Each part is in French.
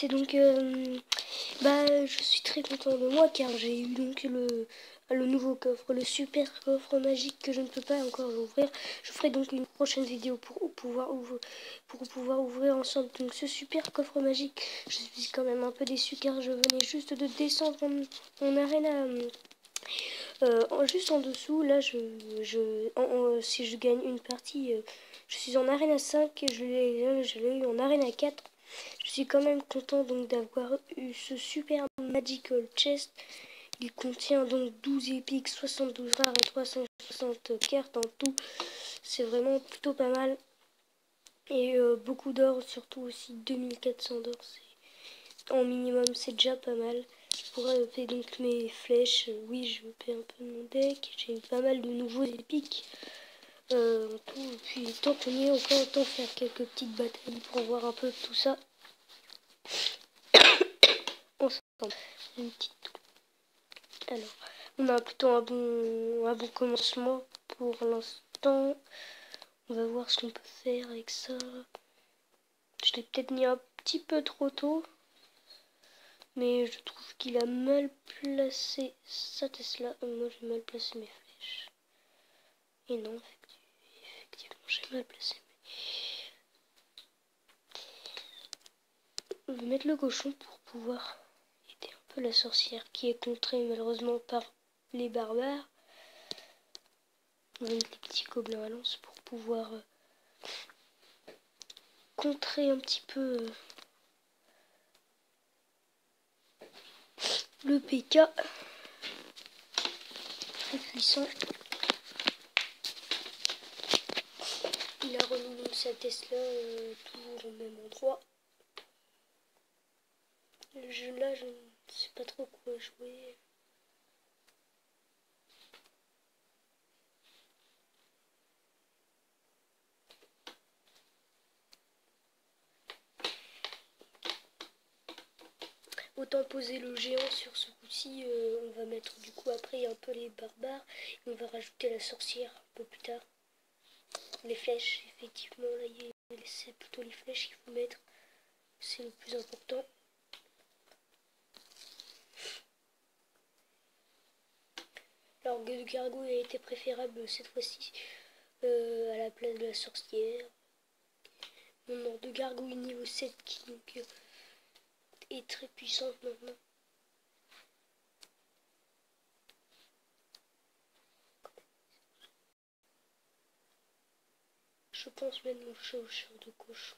c'est donc je suis très content de moi car j'ai eu donc le nouveau coffre, le super coffre magique que je ne peux pas encore ouvrir. Je ferai donc une prochaine vidéo pour pouvoir ouvrir ensemble donc ce super coffre magique. Je suis quand même un peu déçu car je venais juste de descendre en arena. Juste en dessous, là, si je gagne une partie, je suis en arena 5 et je l'ai eu en arena 4. Je suis quand même content donc d'avoir eu ce super magical chest. Il contient donc 12 épiques, 72 rares et 360 cartes en tout. C'est vraiment plutôt pas mal. Et beaucoup d'or, surtout aussi 2400 d'or. En minimum, c'est déjà pas mal. Je pourrais upper donc mes flèches. Oui, je upper un peu mon deck. J'ai eu pas mal de nouveaux épiques. Tout. Puis tant qu'on y est, autant faire quelques petites batailles pour voir un peu tout ça. Ensemble. Une petite... Alors, on a plutôt un bon commencement pour l'instant. On va voir ce qu'on peut faire avec ça. Je l'ai peut-être mis un petit peu trop tôt. Mais je trouve qu'il a mal placé sa Tesla. Moi j'ai mal placé mes flèches. Et non, effectivement j'ai mal placé. On va mettre le cochon pour pouvoir aider un peu la sorcière qui est contrée malheureusement par les barbares. On va mettre les petits gobelins à lance pour pouvoir contrer un petit peu le PK. Très puissant. Il a remis donc sa Tesla toujours au même endroit. Là, je ne sais pas trop quoi jouer. Autant poser le géant sur ce coup-ci. On va mettre du coup après un peu les barbares. Et on va rajouter la sorcière un peu plus tard. Les flèches, effectivement, là, c'est plutôt les flèches qu'il faut mettre. C'est le plus important. Alors, le gargouille a été préférable cette fois-ci à la place de la sorcière. Mon ordre de gargouille niveau 7 qui donc est très puissante maintenant. Je pense mettre mon chevaucheur de cochon.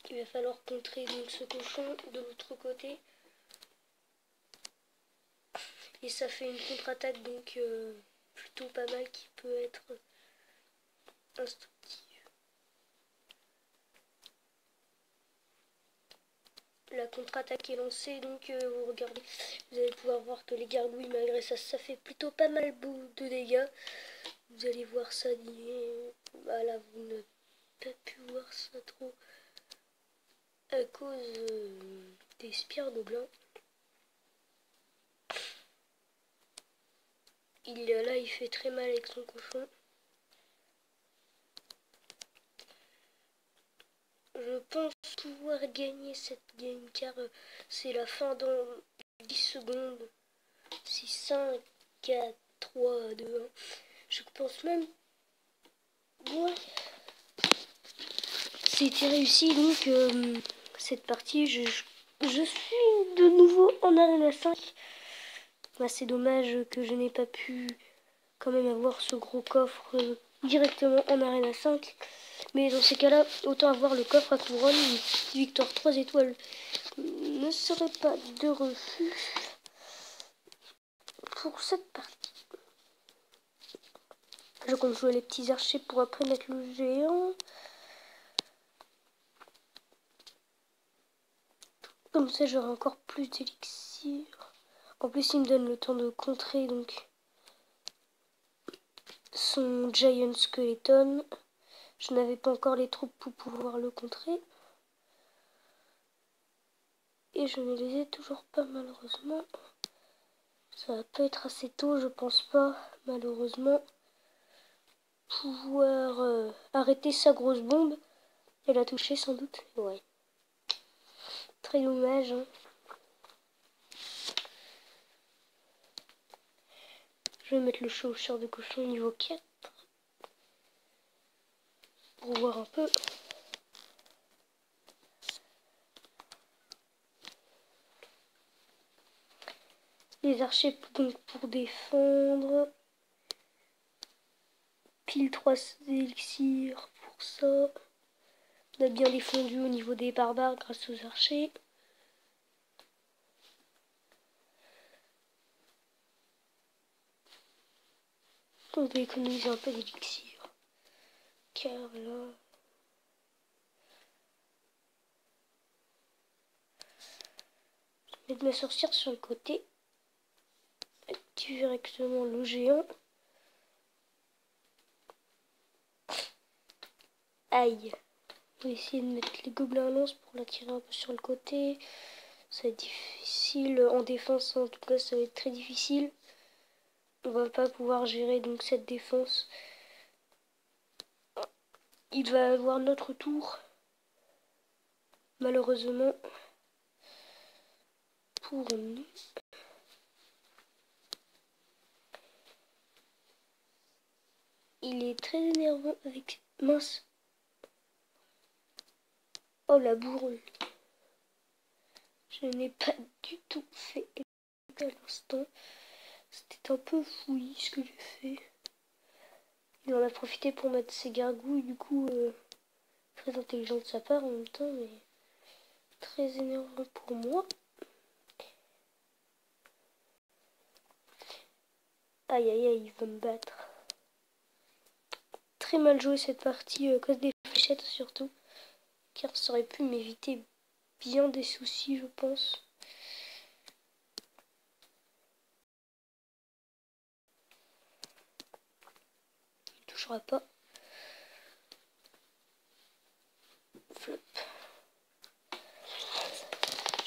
Il va falloir contrer donc ce cochon de l'autre côté. Et ça fait une contre-attaque donc plutôt pas mal qui peut être instructive. La contre-attaque est lancée donc vous regardez, vous allez pouvoir voir que les gargouilles malgré ça, ça fait plutôt pas mal de dégâts. Vous allez voir ça, voilà, vous n'avez pas pu voir ça trop à cause des spires gobelins. Là, il fait très mal avec son cochon. Je pense pouvoir gagner cette game car c'est la fin dans 10 secondes. 6, 5, 4, 3, 2, 1. Je pense même... Ouais. C'était réussi donc cette partie. Je suis de nouveau en arena 5. Bah, c'est dommage que je n'ai pas pu quand même avoir ce gros coffre directement en arena 5. Mais dans ces cas-là, autant avoir le coffre à couronne. Une petite victoire 3 étoiles ne serait pas de refus pour cette partie. Je compte jouer les petits archers pour après mettre le géant. Comme ça, j'aurai encore plus d'élixir. En plus, il me donne le temps de contrer donc son Giant Skeleton. Je n'avais pas encore les troupes pour pouvoir le contrer. Et je ne les ai toujours pas, malheureusement. Ça va pas être assez tôt, je pense pas, malheureusement. Pouvoir arrêter sa grosse bombe. Elle a touché sans doute. Ouais. Très dommage. Hein. Je vais mettre le chevaucheur de cochon niveau 4. Pour voir un peu. Les archers donc pour défendre. Pile 3 élixirs pour ça. On a bien défendu au niveau des barbares grâce aux archers. On va économiser un peu d'élixir. Car là... Je vais mettre ma sorcière sur le côté. Activer directement le géant. Aïe. On va essayer de mettre les gobelins lance pour l'attirer un peu sur le côté. Ça va être difficile en défense, en tout cas ça va être très difficile. On va pas pouvoir gérer donc cette défense. Il va avoir notre tour. Malheureusement pour nous. Il est très énervant avec... Mince. Oh la bourre. Je n'ai pas du tout fait à l'instant. C'était un peu fouillis ce que j'ai fait. Il en a profité pour mettre ses gargouilles, du coup, très intelligent de sa part en même temps, mais très énervant pour moi. Aïe aïe aïe, il va me battre. Très mal joué cette partie, à cause des fléchettes surtout, car ça aurait pu m'éviter bien des soucis, je pense. Il ne touchera pas. Flop.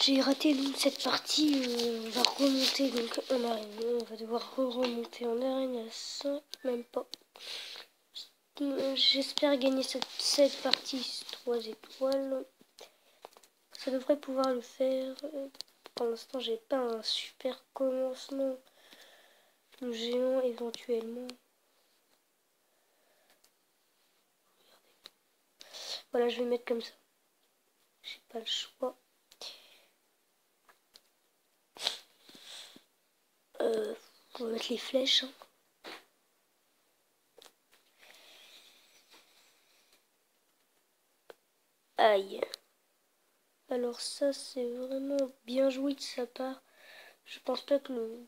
J'ai raté donc cette partie, on va remonter donc en arène. On va devoir remonter en arène à 5, même pas. J'espère gagner cette partie 3 étoiles. Ça devrait pouvoir le faire. Pour l'instant, j'ai pas un super commencement. Le géant éventuellement. Voilà, je vais mettre comme ça. J'ai pas le choix. On va mettre les flèches. Hein. Aïe. Alors ça, c'est vraiment bien joué de sa part. Je pense pas que le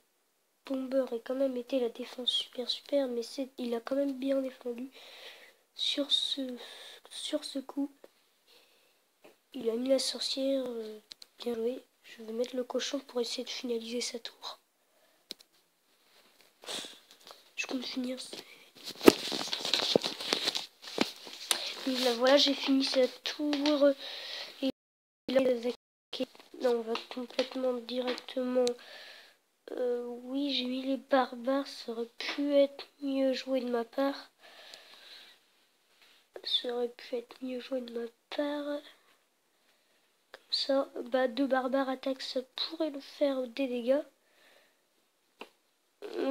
bomber ait quand même été la défense super, mais il a quand même bien défendu sur ce coup. Il a mis la sorcière, bien joué. Je vais mettre le cochon pour essayer de finaliser sa tour. Je compte finir. Donc là, voilà, j'ai fini sa tour. Et là, non, on va complètement directement. Oui, j'ai mis les barbares. Ça aurait pu être mieux joué de ma part. Ça aurait pu être mieux joué de ma part. Comme ça, bah, 2 barbares attaquent, ça pourrait le faire des dégâts.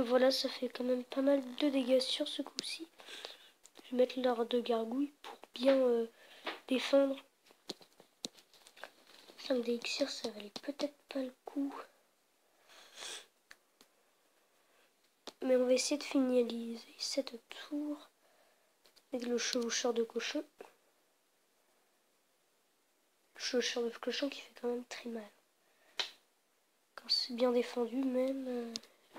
Voilà, ça fait quand même pas mal de dégâts sur ce coup-ci. Je vais mettre l'art de gargouille pour bien défendre. 5 d'élixir, ça valait peut-être pas le coup. Mais on va essayer de finaliser cette tour avec le chevaucheur de cochon. Le chevaucheur de cochon qui fait quand même très mal. Quand c'est bien défendu même,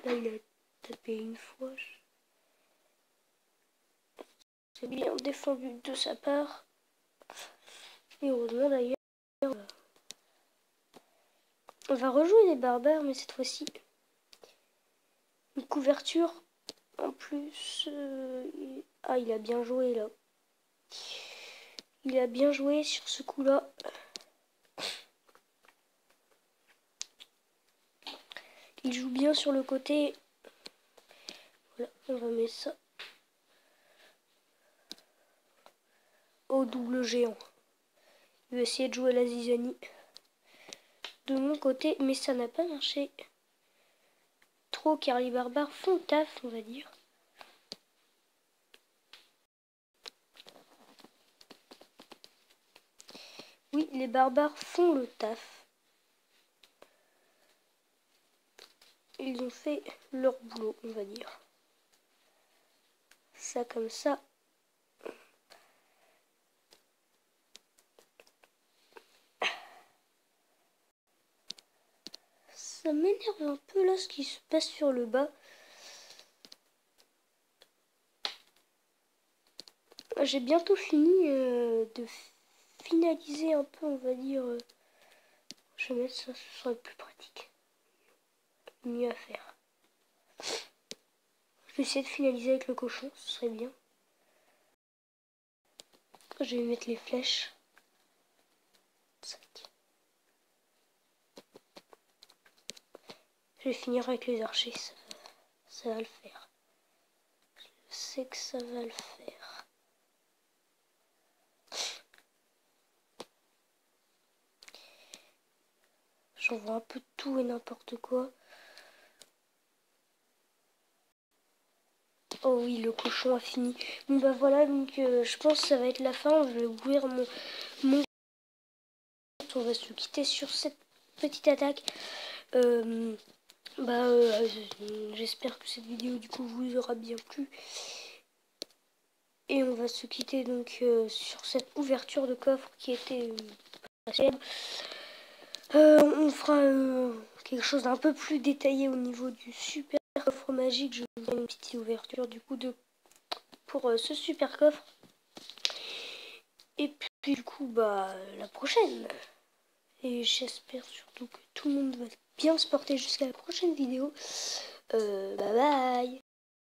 là il a tapé une fois. C'est bien défendu de sa part. Et heureusement d'ailleurs. On va rejouer les barbares, mais cette fois-ci. Une couverture. En plus. Ah, il a bien joué là. Il a bien joué sur ce coup-là. Il joue bien sur le côté. Voilà, on va mettre ça. Au double géant. Je vais essayer de jouer à la zizanie de mon côté, mais ça n'a pas marché trop car les barbares font le taf, on va dire. Oui, les barbares font le taf. Ils ont fait leur boulot, on va dire. Ça comme ça. Ça m'énerve un peu là ce qui se passe sur le bas. J'ai bientôt fini de finaliser un peu, on va dire. Je vais mettre ça, ce serait plus pratique. Mieux à faire. Je vais essayer de finaliser avec le cochon, ce serait bien. Je vais mettre les flèches. 5. Je vais finir avec les archers, ça va le faire. Je sais que ça va le faire. J'envoie un peu de tout et n'importe quoi. Oh oui, le cochon a fini. Bon bah voilà, donc je pense que ça va être la fin. Je vais ouvrir mon... On va se quitter sur cette petite attaque. J'espère que cette vidéo du coup vous aura bien plu. Et on va se quitter donc sur cette ouverture de coffre qui était on fera quelque chose d'un peu plus détaillé au niveau du super coffre magique. Je vous fais une petite ouverture du coup pour ce super coffre. Et puis du coup bah la prochaine. Et j'espère surtout que tout le monde va bien se porter jusqu'à la prochaine vidéo. Bye bye.